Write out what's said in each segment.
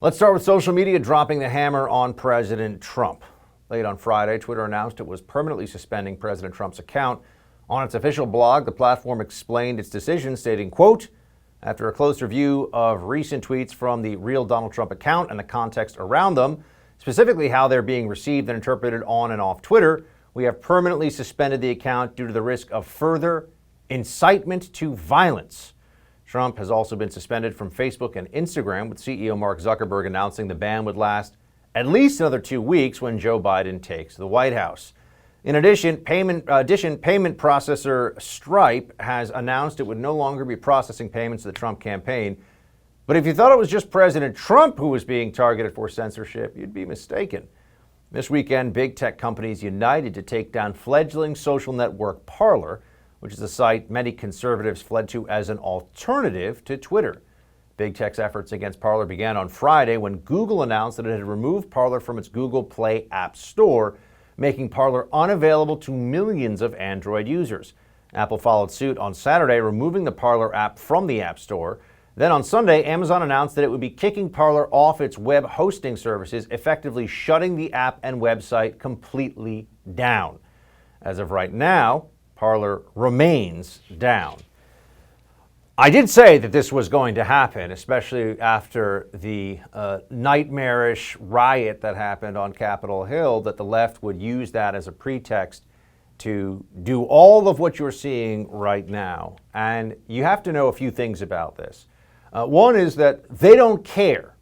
Let's start with social media dropping the hammer on President Trump. Late on Friday, Twitter announced it was permanently suspending President Trump's account. On its official blog, the platform explained its decision, stating, quote, "After a close review of recent tweets from the real Donald Trump account and the context around them, specifically how they're being received and interpreted on and off Twitter, we have permanently suspended the account due to the risk of further incitement to violence." Trump has also been suspended from Facebook and Instagram, with CEO Mark Zuckerberg announcing the ban would last at least another 2 weeks when Joe Biden takes the White House. In addition, payment processor Stripe has announced it would no longer be processing payments to the Trump campaign. But if you thought it was just President Trump who was being targeted for censorship, you'd be mistaken. This weekend, big tech companies united to take down fledgling social network Parler, which is a site many conservatives fled to as an alternative to Twitter. Big tech's efforts against Parler began on Friday when Google announced that it had removed Parler from its Google Play App Store, making Parler unavailable to millions of Android users. Apple followed suit on Saturday, removing the Parler app from the App Store. Then on Sunday, Amazon announced that it would be kicking Parler off its web hosting services, effectively shutting the app and website completely down. As of right now, Parler remains down. I did say that this was going to happen, especially after the nightmarish riot that happened on Capitol Hill, that the left would use that as a pretext to do all of what you're seeing right now. And you have to know a few things about this. One is that they don't care.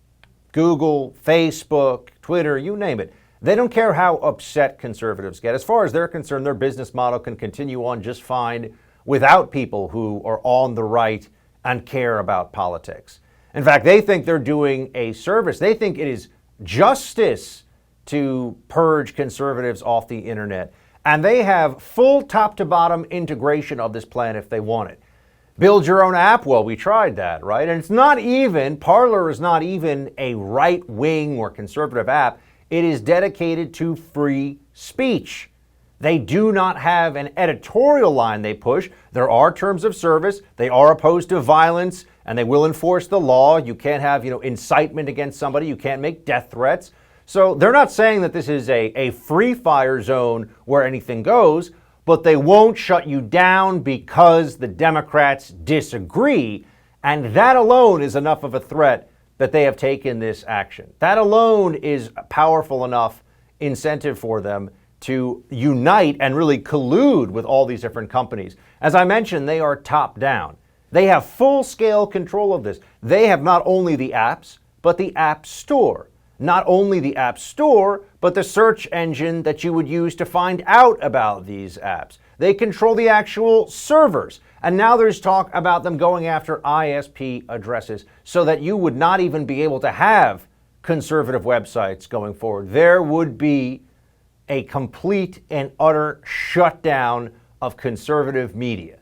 Google, Facebook, Twitter, you name it. They don't care how upset conservatives get. As far as they're concerned, their business model can continue on just fine without people who are on the right and care about politics. In fact, they think they're doing a service. They think it is justice to purge conservatives off the internet. And they have full top to bottom integration of this plan if they want it. Build your own app? Well, we tried that, right? And it's not even, Parler is not even a right-wing or conservative app. It is dedicated to free speech. They do not have an editorial line they push. There are terms of service. They are opposed to violence, and they will enforce the law. You can't have, incitement against somebody. You can't make death threats. So they're not saying that this is a free fire zone where anything goes, but they won't shut you down because the Democrats disagree. And that alone is enough of a threat that they have taken this action. That alone is a powerful enough incentive for them to unite and really collude with all these different companies. As I mentioned, they are top down. They have full-scale control of this. They have not only the apps, but the App Store. Not only the App Store, but the search engine that you would use to find out about these apps. They control the actual servers. And now there's talk about them going after ISP addresses so that you would not even be able to have conservative websites going forward. There would be a complete and utter shutdown of conservative media.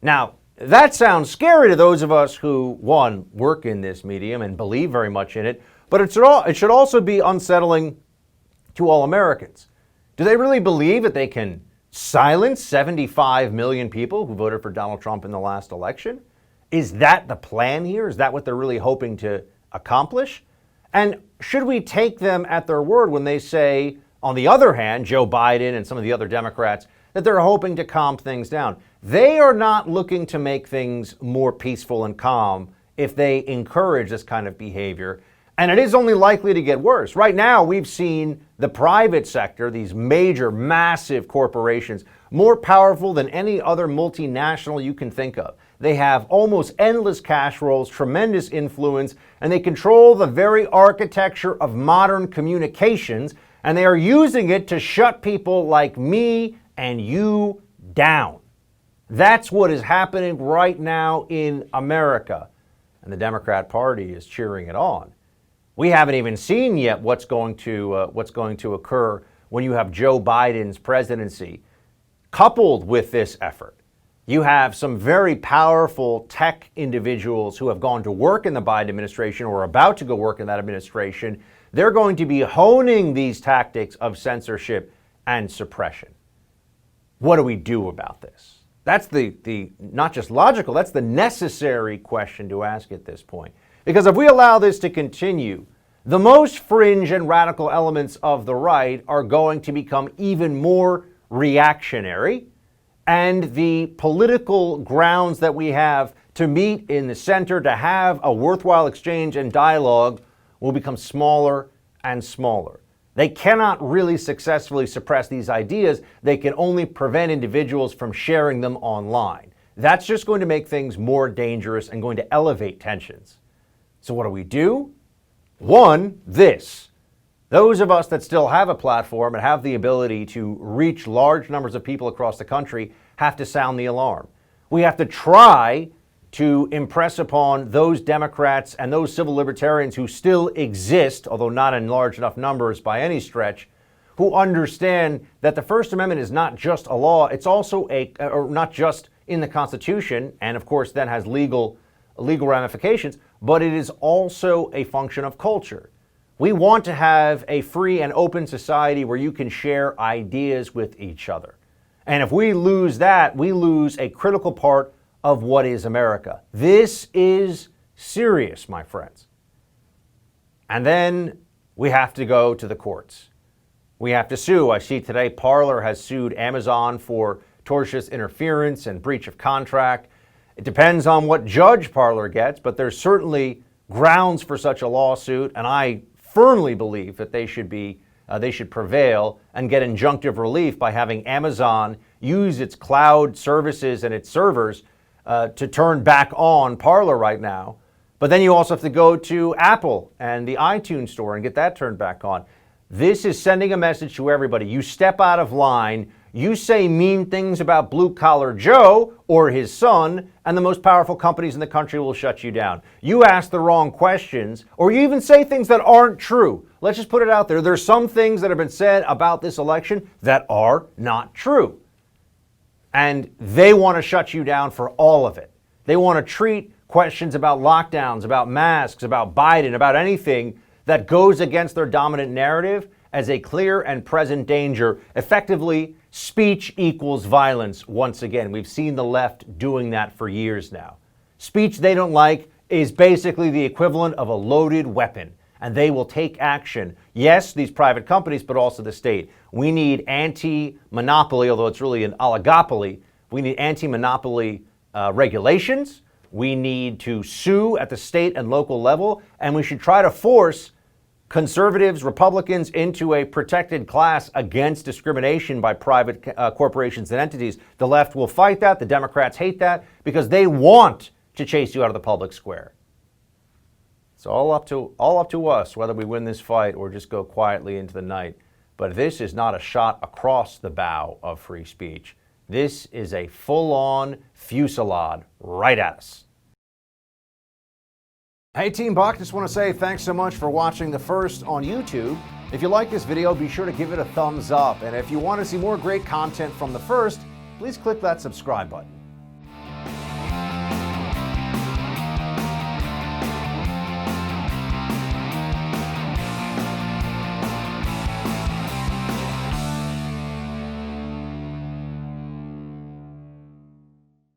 Now, that sounds scary to those of us who, one, work in this medium and believe very much in it, but it should also be unsettling to all Americans. Do they really believe that they can silence 75 million people who voted for Donald Trump in the last election? Is that the plan here? Is that what they're really hoping to accomplish? And should we take them at their word when they say, on the other hand, Joe Biden and some of the other Democrats, that they're hoping to calm things down? They are not looking to make things more peaceful and calm if they encourage this kind of behavior. And it is only likely to get worse. Right now, we've seen the private sector, these major, massive corporations, more powerful than any other multinational you can think of. They have almost endless cash rolls, tremendous influence, and they control the very architecture of modern communications, and they are using it to shut people like me and you down. That's what is happening right now in America, and the Democrat Party is cheering it on. We haven't even seen yet what's going to occur when you have Joe Biden's presidency coupled with this effort. You have some very powerful tech individuals who have gone to work in the Biden administration or are about to go work in that administration. They're going to be honing these tactics of censorship and suppression. What do we do about this? That's the not just logical, that's the necessary question to ask at this point. Because if we allow this to continue, the most fringe and radical elements of the right are going to become even more reactionary, and the political grounds that we have to meet in the center, to have a worthwhile exchange and dialogue, will become smaller and smaller. They cannot really successfully suppress these ideas. They can only prevent individuals from sharing them online. That's just going to make things more dangerous and going to elevate tensions. So what do? One, this. Those of us that still have a platform and have the ability to reach large numbers of people across the country have to sound the alarm. We have to try to impress upon those Democrats and those civil libertarians who still exist, although not in large enough numbers by any stretch, who understand that the First Amendment is not just a law, it's also or not just in the Constitution, and of course then has legal ramifications, but it is also a function of culture. We want to have a free and open society where you can share ideas with each other. And if we lose that, we lose a critical part of what is America. This is serious, my friends. And then we have to go to the courts. We have to sue. I see today Parler has sued Amazon for tortious interference and breach of contract. It depends on what judge Parler gets, but there's certainly grounds for such a lawsuit, and I firmly believe that they should prevail and get injunctive relief by having Amazon use its cloud services and its servers to turn back on Parler right now. But then you also have to go to Apple and the iTunes store and get that turned back on. This is sending a message to everybody. You step out of line, you say mean things about Blue Collar Joe or his son, and the most powerful companies in the country will shut you down. You ask the wrong questions, or you even say things that aren't true. Let's just put it out there. There's some things that have been said about this election that are not true. And they want to shut you down for all of it. They want to treat questions about lockdowns, about masks, about Biden, about anything that goes against their dominant narrative as a clear and present danger. Effectively, speech equals violence once again. We've seen the left doing that for years now. Speech they don't like is basically the equivalent of a loaded weapon, and they will take action. Yes, these private companies, but also the state. We need anti-monopoly, although it's really an oligopoly. We need anti-monopoly regulations. We need to sue at the state and local level, and we should try to force conservatives, Republicans into a protected class against discrimination by private corporations and entities. The left will fight that. The Democrats hate that because they want to chase you out of the public square. It's all up to us whether we win this fight or just go quietly into the night. But this is not a shot across the bow of free speech. This is a full-on fusillade right at us. Hey Team Buck, just want to say thanks so much for watching The First on YouTube. If you like this video, be sure to give it a thumbs up. And if you want to see more great content from The First, please click that subscribe button.